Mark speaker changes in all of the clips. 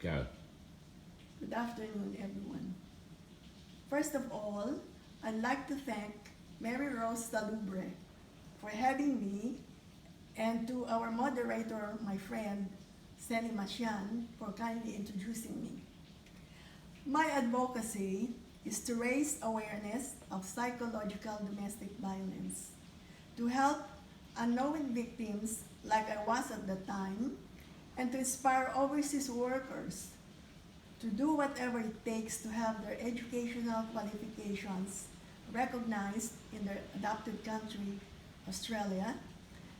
Speaker 1: Go.
Speaker 2: Good afternoon, everyone. First of all, I'd like to thank Mary Rose Salubre for having me and to our moderator, my friend, Sally Masian, for kindly introducing me. My advocacy is to raise awareness of psychological domestic violence, to help unknowing victims like I was at the time, and to inspire overseas workers to do whatever it takes to have their educational qualifications recognized in their adopted country, Australia,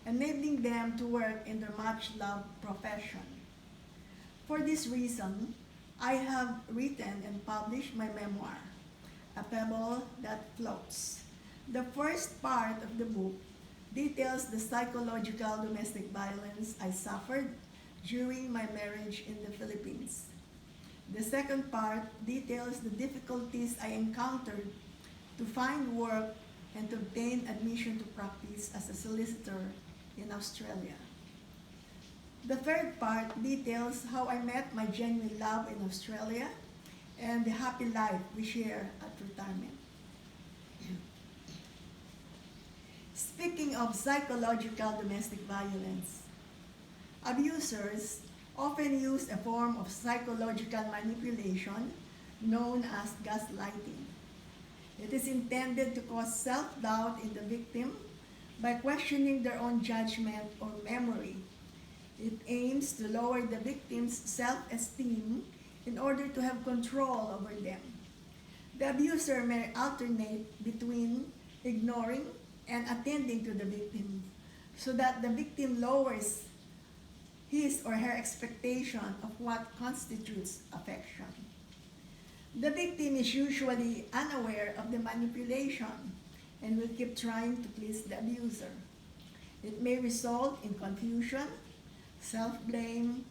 Speaker 2: enabling them to work in their much loved profession. For this reason, I have written and published my memoir, A Pebble That Floats. The first part of the book details the psychological domestic violence I suffered during my marriage in the Philippines. The second part details the difficulties I encountered to find work and to obtain admission to practice as a solicitor in Australia. The third part details how I met my genuine love in Australia and the happy life we share at retirement. Speaking of psychological domestic violence, abusers often use a form of psychological manipulation known as gaslighting. It is intended to cause self-doubt in the victim by questioning their own judgment or memory. It aims to lower the victim's self-esteem in order to have control over them. The abuser may alternate between ignoring and attending to the victim so that the victim lowers his or her expectation of what constitutes affection. The victim is usually unaware of the manipulation and will keep trying to please the abuser. It may result in confusion, self-blame,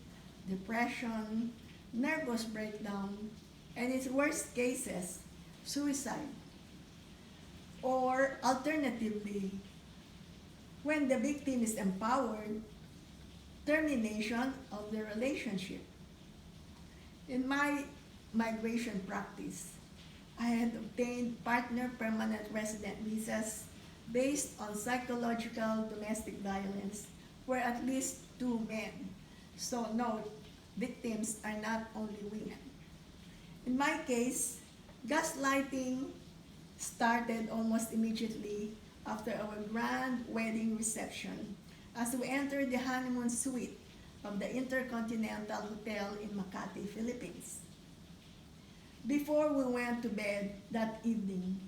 Speaker 2: depression, nervous breakdown, and in worst cases, suicide. Or alternatively, when the victim is empowered, termination of the relationship. In my migration practice, I had obtained partner permanent resident visas based on psychological domestic violence for at least 2 men. So note, victims are not only women. In my case, gaslighting started almost immediately after our grand wedding reception as we entered the honeymoon suite of the Intercontinental Hotel in Makati, Philippines. Before we went to bed that evening,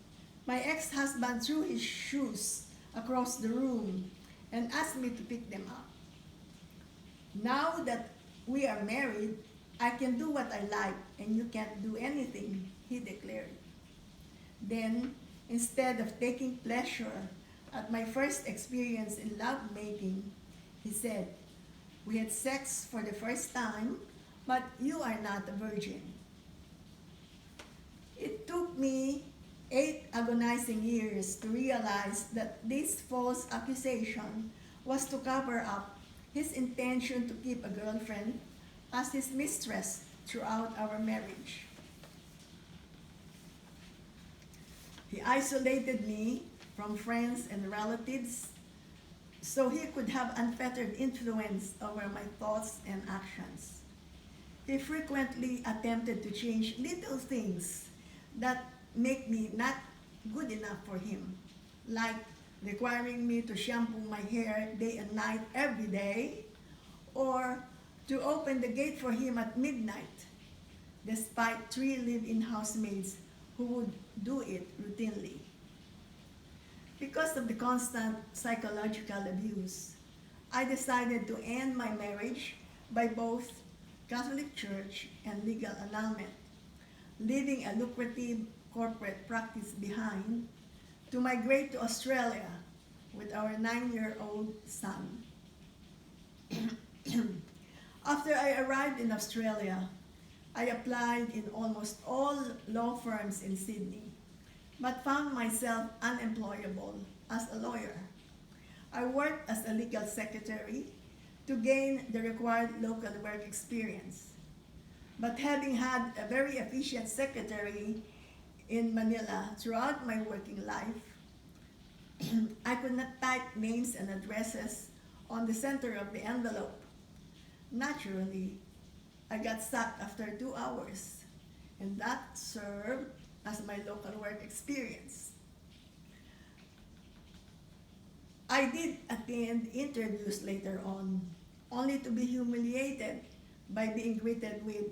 Speaker 2: my ex-husband threw his shoes across the room and asked me to pick them up. Now that we are married, I can do what I like and you can't do anything, he declared. Then, instead of taking pleasure at my first experience in lovemaking, he said, "We had sex for the first time, but you are not a virgin." It took me 8 agonizing years to realize that this false accusation was to cover up his intention to keep a girlfriend as his mistress throughout our marriage. He isolated me from friends and relatives so he could have unfettered influence over my thoughts and actions. He frequently attempted to change little things that make me not good enough for him, like requiring me to shampoo my hair day and night every day, or to open the gate for him at midnight, despite 3 live-in housemaids who would do it routinely. Because of the constant psychological abuse, I decided to end my marriage by both Catholic Church and legal annulment, leaving a lucrative corporate practice behind to migrate to Australia with our 9-year-old son. After I arrived in Australia, I applied in almost all law firms in Sydney, but found myself unemployable as a lawyer. I worked as a legal secretary to gain the required local work experience. But having had a very efficient secretary in Manila throughout my working life, I could not type names and addresses on the center of the envelope. Naturally, I got sacked after 2 hours, and that served as my local work experience. I did attend interviews later on, only to be humiliated by being greeted with,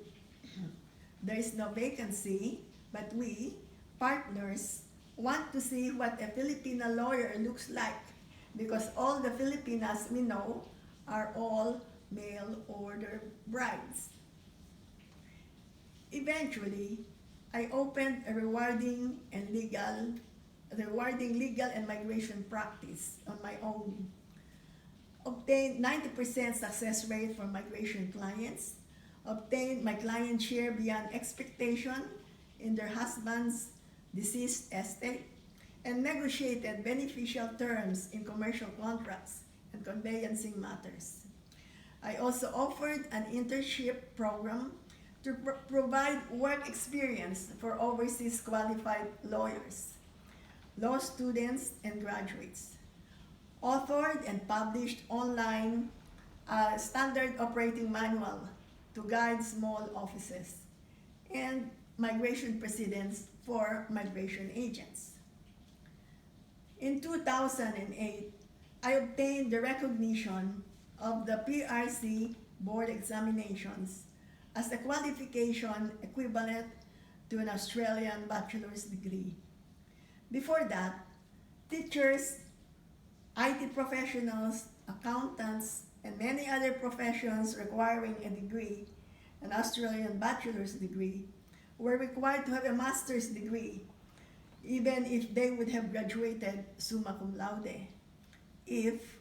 Speaker 2: "There is no vacancy, but we, partners, want to see what a Filipina lawyer looks like because all the Filipinas we know are all mail order brides." Eventually, I opened a rewarding legal and migration practice on my own. Obtained 90% success rate for migration clients, obtained my client share beyond expectation in their husband's deceased estate, and negotiated beneficial terms in commercial contracts and conveyancing matters. I also offered an internship program to provide work experience for overseas qualified lawyers, law students, and graduates. Authored and published online a standard operating manual to guide small offices and migration precedents for migration agents. In 2008, I obtained the recognition of the PRC board examinations as a qualification equivalent to an Australian bachelor's degree. Before that, teachers, IT professionals, accountants, and many other professions requiring a degree, an Australian bachelor's degree, were required to have a master's degree, even if they would have graduated summa cum laude. If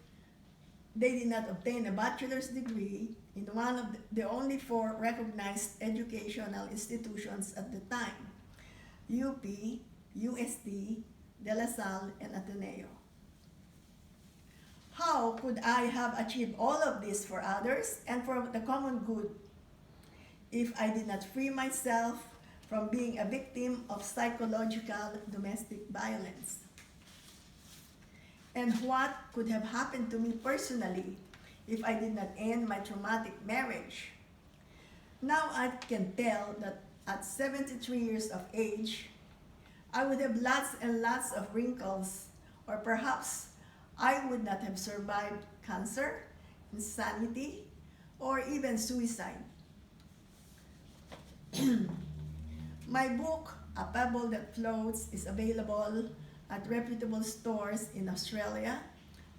Speaker 2: they did not obtain a bachelor's degree in one of the only 4 recognized educational institutions at the time, UP, UST, De La Salle, and Ateneo. How could I have achieved all of this for others and for the common good if I did not free myself from being a victim of psychological domestic violence? And what could have happened to me personally if I did not end my traumatic marriage? Now I can tell that at 73 years of age, I would have lots and lots of wrinkles, or perhaps I would not have survived cancer, insanity, or even suicide. My book, A Pebble That Floats, is available at reputable stores in Australia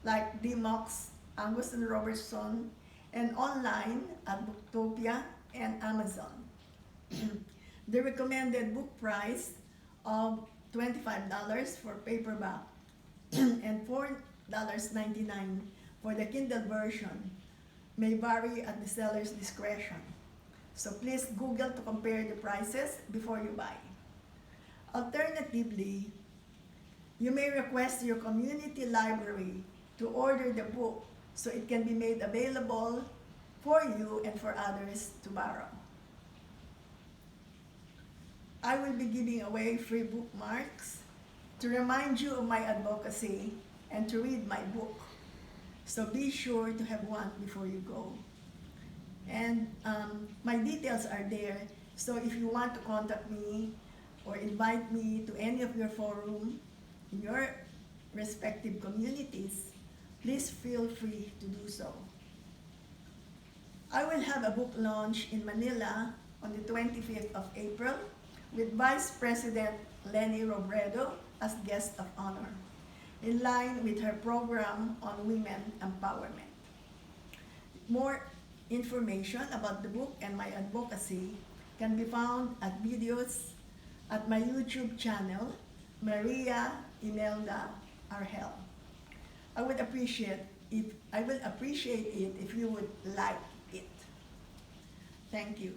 Speaker 2: like Dimox, Angus and Robertson, and online at Booktopia and Amazon. The recommended book price of $25 for paperback and $4.99 for the Kindle version may vary at the seller's discretion. So please Google to compare the prices before you buy. Alternatively, you may request your community library to order the book so it can be made available for you and for others to borrow. I will be giving away free bookmarks to remind you of my advocacy and to read my book. So be sure to have one before you go. And my details are there, so if you want to contact me or invite me to any of your forum in your respective communities, please feel free to do so. I will have a book launch in Manila on the 25th of April with Vice President Leni Robredo as guest of honor, in line with her program on women empowerment. More information about the book and my advocacy can be found at videos at my YouTube channel, Maria Imelda Argel. I will appreciate it if you would like it. Thank you.